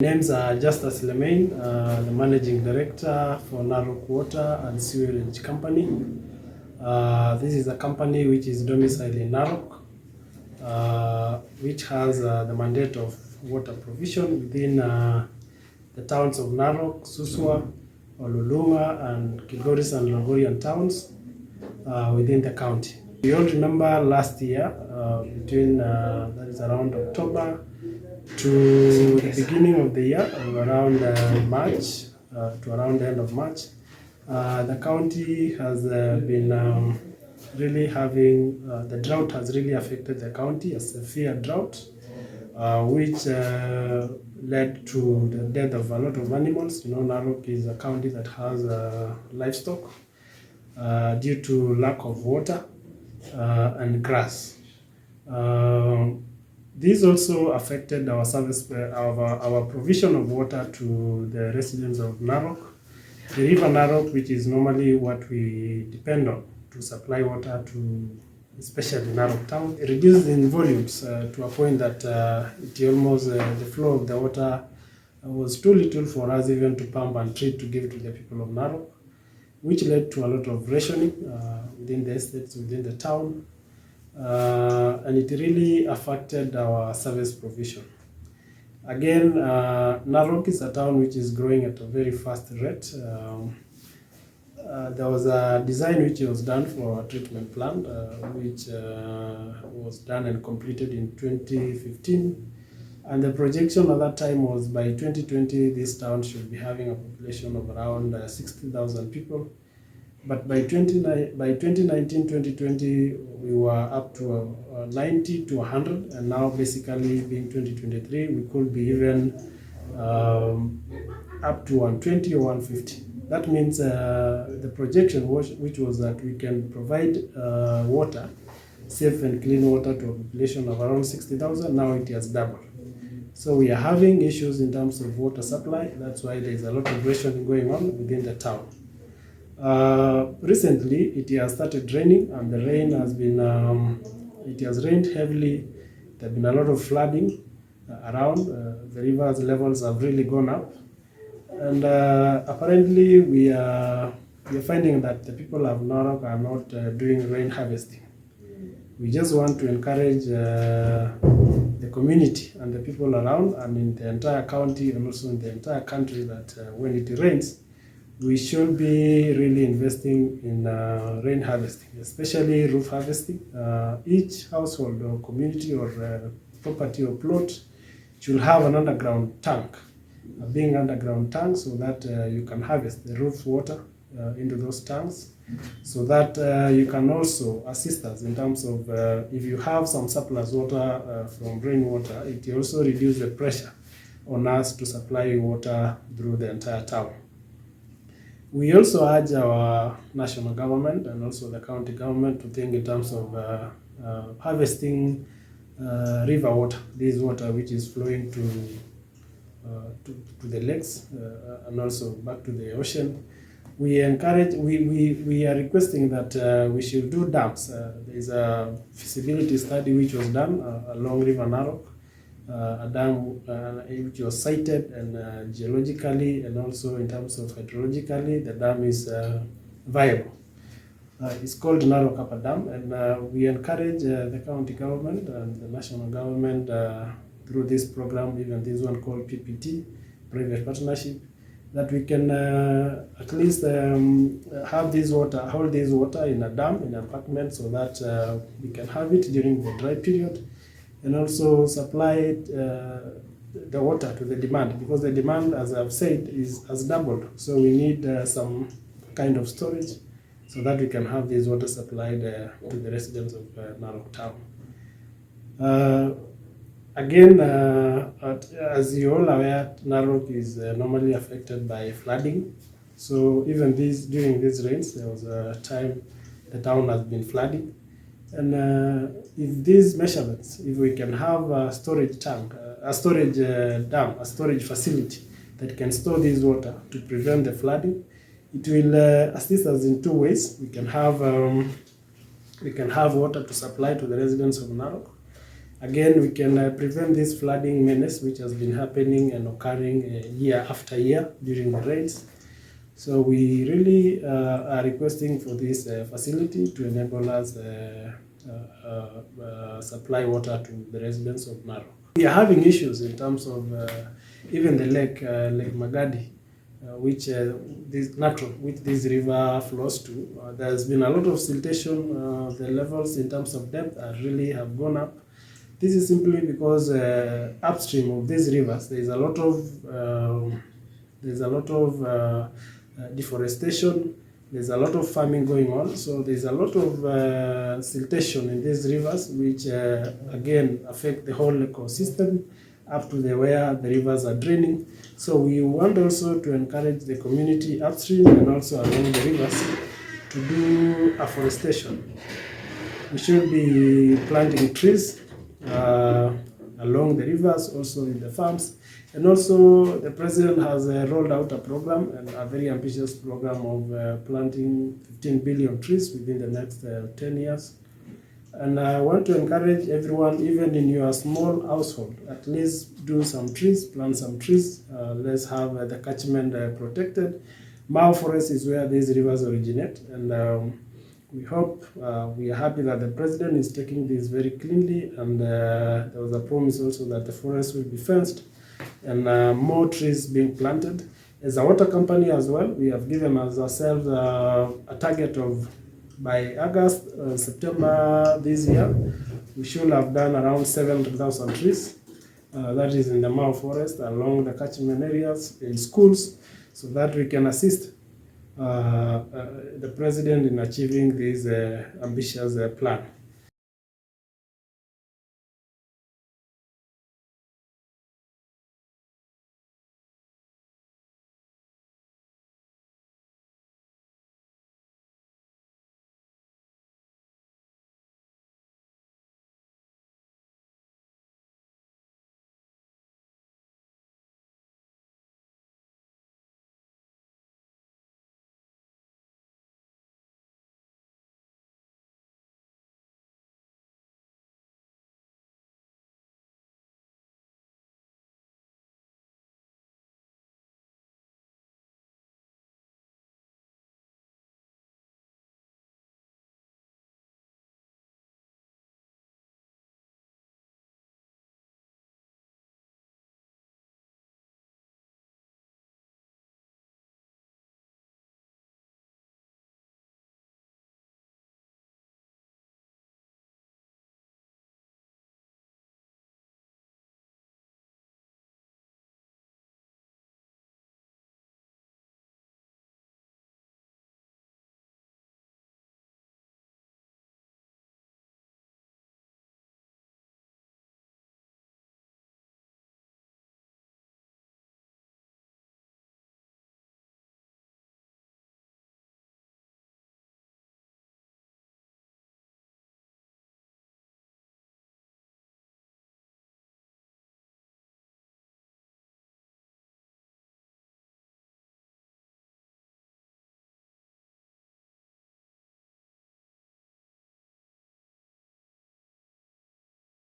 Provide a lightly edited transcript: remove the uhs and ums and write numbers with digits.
Names are Justus Lemain, the Managing Director for Narok Water and Sewerage Company. This is a company which is domiciled in Narok, which has the mandate of water provision within the towns of Narok, Suswa, Olulunga, and Kilgoris and Logorian towns within the county. We all remember last year, between that is around October to the beginning of the year, around March to around the end of March, the county has been really having, the drought has really affected the county, a severe drought, which led to the death of a lot of animals. You know, Narok is a county that has livestock due to lack of water and grass. This also affected our service, our provision of water to the residents of Narok. The river Narok, which is normally what we depend on to supply water to especially Narok town, reduced in volumes to a point that it almost, the flow of the water was too little for us even to pump and treat to give to the people of Narok, which led to a lot of rationing within the estates, within the town. And it really affected our service provision. Again, Narok is a town which is growing at a very fast rate. There was a design which was done for a treatment plant, which was done and completed in 2015. And the projection at that time was by 2020, this town should be having a population of around 60,000 people. But by 2019, 2020, we were up to 90 to 100, and now basically being 2023, we could be even up to 120 or 150. That means the projection which was that we can provide water, safe and clean water to a population of around 60,000, now it has doubled. So we are having issues in terms of water supply. That's why there is a lot of rationing going on within the town. Recently, it has started raining, and the rain has been, it has rained heavily. There has been a lot of flooding around. The river's levels have really gone up. And apparently, we are finding that the people of Narok are not doing rain harvesting. We just want to encourage the community and the people around and in the entire county and also in the entire country that when it rains, we should be really investing in rain harvesting, especially roof harvesting. Each household or community or property or plot should have an underground tank, a big underground tank, so that you can harvest the roof water into those tanks, so that you can also assist us in terms of if you have some surplus water from rainwater, it also reduces the pressure on us to supply water through the entire town. We also urge our national government and also the county government to think in terms of harvesting river water, this water which is flowing to the lakes and also back to the ocean. We encourage, we are requesting that we should do dams. There is a feasibility study which was done along River Narok, a dam which was sited, and geologically and also in terms of hydrologically, the dam is viable. It's called Narok Upper Dam, and we encourage the county government and the national government through this program, even this one called PPT, Private Partnership, that we can at least have this water, hold this water in a dam, in an apartment, so that we can have it during the dry period, and also supply it, the water to the demand, because the demand, as I've said, has doubled. So we need some kind of storage so that we can have this water supplied to the residents of Narok town. Again, as you're all aware, Narok is normally affected by flooding. So even during these rains, there was a time the town has been flooding. And if these measurements, if we can have a storage tank, a storage dam, a storage facility that can store this water to prevent the flooding, it will assist us in two ways. We can have water to supply to the residents of Narok, Again, we can prevent this flooding menace which has been happening and occurring year after year during the rains. So we really are requesting for this facility to enable us supply water to the residents of Narok. We are having issues in terms of even the lake Magadi, which this river flows to. There's been a lot of siltation. The levels in terms of depth really have gone up. This is simply because upstream of these rivers there is a lot of deforestation. There's a lot of farming going on, so there's a lot of siltation in these rivers, which again affect the whole ecosystem up to where the rivers are draining. So we want also to encourage the community upstream and also along the rivers to do afforestation. We should be planting trees along the rivers, also in the farms. And also the president has rolled out a program, and a very ambitious program of planting 15 billion trees within the next 10 years. And I want to encourage everyone, even in your small household, at least do some trees, plant some trees. Let's have the catchment protected. Mao Forest is where these rivers originate, and we hope, we are happy that the president is taking this very cleanly, and there was a promise also that the forest will be fenced and more trees being planted. As a water company as well, we have given ourselves a target of by August, September this year, we should have done around 7,000 trees. That is in the Mao Forest, along the catchment areas, in schools, so that we can assist the president in achieving this ambitious plan.